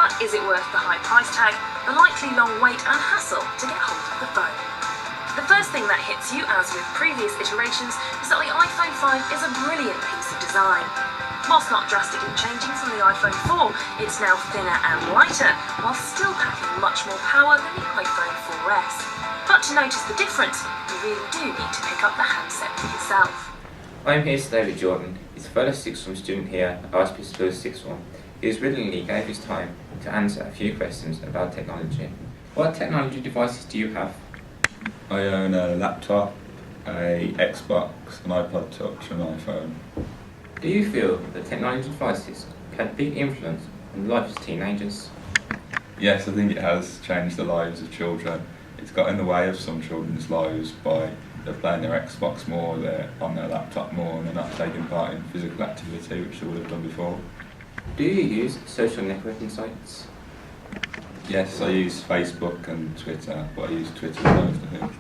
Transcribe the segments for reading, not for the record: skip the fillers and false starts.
But is it worth the high price tag, the likely long wait and hassle to get hold of the phone? The first thing that hits you, as with previous iterations, is that the iPhone 5 is a brilliant piece of design. Whilst not drastically changing from the iPhone 4, it's now thinner and lighter, while still packing much more power than the iPhone 4S. But to notice the difference, you really do need to pick up the handset for yourself. I'm here today with Jordan. He's a fellow sixth form student here at RSP School's sixth form. He has willingly gave his time to answer a few questions about technology. What technology devices do you have? I own a laptop, a Xbox, an iPod Touch and an iPhone. Do you feel that technology devices had a big influence on the life as teenagers? Yes, I think it has changed the lives of children. It's got in the way of some children's lives by they're playing their Xbox more, they're on their laptop more, and they're not taking part in physical activity, which they would have done before. Do you use social networking sites? Yes, I use Facebook and Twitter, but I use Twitter most, I think.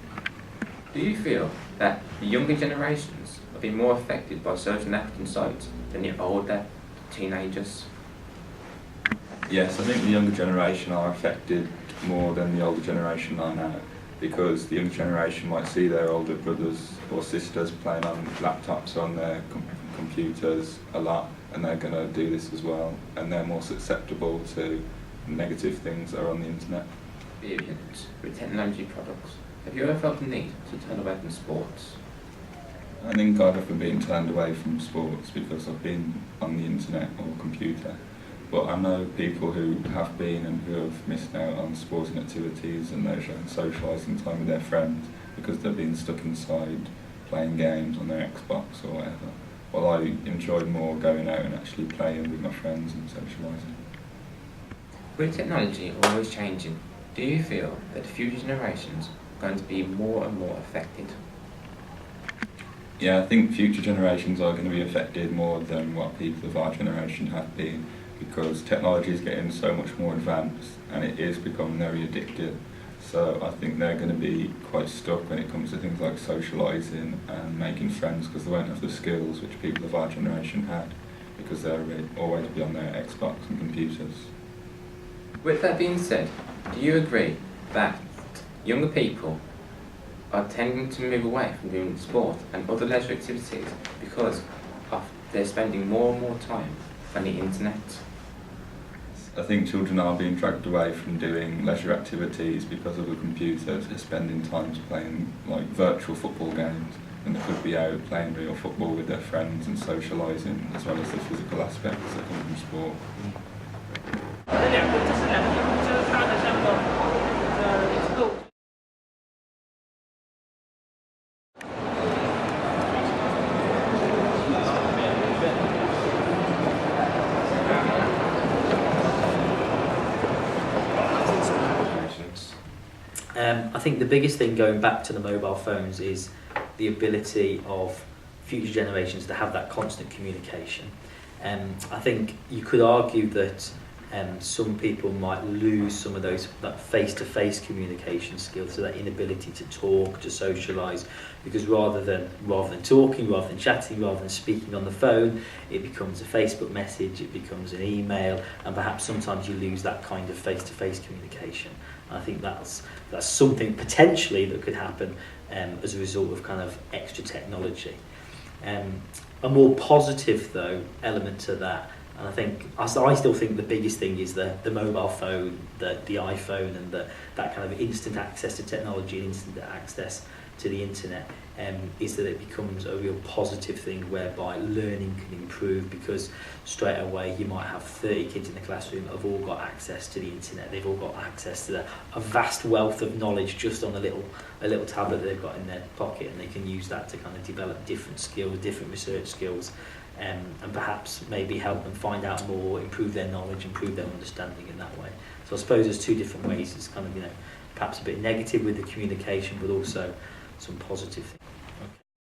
Do you feel that the younger generations have been more affected by social networking sites than the older teenagers? Yes, I think the younger generation are affected more than the older generation are now, because the younger generation might see their older brothers or sisters playing on laptops or on their computers a lot, and they're going to do this as well, and they're more susceptible to negative things that are on the internet. With technology products, have you ever felt the need to turn away from sports? I think I've often been turned away from sports because I've been on the internet or computer, but I know people who have been and who have missed out on sporting activities and leisure and socialising time with their friends because they've been stuck inside playing games on their Xbox or whatever. Well, I enjoyed more going out and actually playing with my friends and socialising. With technology always changing, do you feel that the future generations are going to be more and more affected? Yeah, I think future generations are going to be affected more than what people of our generation have been, because technology is getting so much more advanced and it is becoming very addictive. So I think they're going to be quite stuck when it comes to things like socialising and making friends, because they won't have the skills which people of our generation had, because they'll always be on their Xbox and computers. With that being said, do you agree that younger people are tending to move away from doing sport and other leisure activities because they're spending more and more time on the internet? I think children are being dragged away from doing leisure activities because of the computers. They're spending time playing like virtual football games, and they could be out playing real football with their friends and socialising, as well as the physical aspects that come from sport. I think the biggest thing going back to the mobile phones is the ability of future generations to have that constant communication. I think you could argue that some people might lose some of that face-to-face communication skills, so that inability to talk, to socialise, because rather than talking, rather than chatting, rather than speaking on the phone, it becomes a Facebook message, it becomes an email, and perhaps sometimes you lose that kind of face-to-face communication. And I think that's something potentially that could happen as a result of kind of extra technology. A more positive though element to that, and I still think the biggest thing is the mobile phone, the iPhone, and that kind of instant access to technology and instant access to the internet, is that it becomes a real positive thing whereby learning can improve, because straight away you might have 30 kids in the classroom that have all got access to the internet. They've all got access to a vast wealth of knowledge just on a little tablet that they've got in their pocket, and they can use that to kind of develop different skills, different research skills, and perhaps maybe help them find out more, improve their knowledge, improve their understanding in that way. So I suppose there's two different ways. It's kind of, perhaps a bit negative with the communication, but also some positive things.